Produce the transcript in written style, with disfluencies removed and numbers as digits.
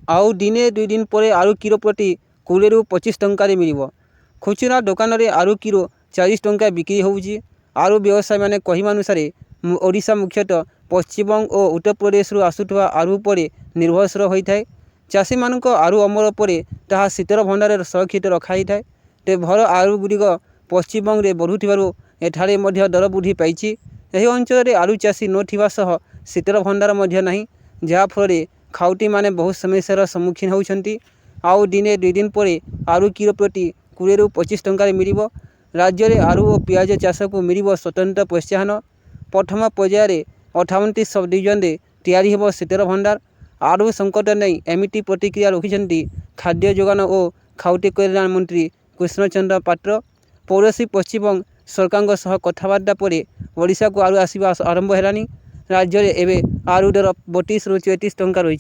आउ दिने 2 दिन पर आलू किलो प्रति 20 ରୁ 25 टंकार मिल। खुचुरा दुकान में आलू किलो 40 टंका बिक्री होउची। आलू व्यवसायी मैंने कहवानुसार ओडिशा मुख्यतः पश्चिमबंग और उत्तर प्रदेश आसुवा आलू पर निर्भरशील होता है। चाषी मान आलू अमल पर ताहा शीतल भंडार सुरक्षित रखाई थाए। ते भर आलू गुड़िक पश्चिमबंग में बढ़ुथिबारु एठारे मध्य दर वृद्धि पाइछि। एही अंचल में आलू चाषी नथिबा सह शीतल भंडार मध्य नाही, जहाँफल खाउटी माने बहुत समस्यार सम्मुखीन होउछन्ति। आउ दिने 2 दिन पर आलू किलो प्रति 20 ରୁ 25 टंकार मिल। राज्य में आलू और पियाज चाष को मिल स्वतंत्र प्रोत्साहन। प्रथम पर्यायर 58टी सब डिविजन में तैयारी हो शीतल भंडार। आलू संकट नहीं एमिटी प्रतिक्रिया रखिछन्ति खाद्य जोगान और खाउटी कल्याण मंत्री कृष्णचंद्र पात्र। पड़ोशी पश्चिमबंग सरकार सह कथबार्ता पर ओडिशा को आलू आसवा आरंभ है। राज्य में एवं आलू दर 32 ରୁ 34 टंका रही।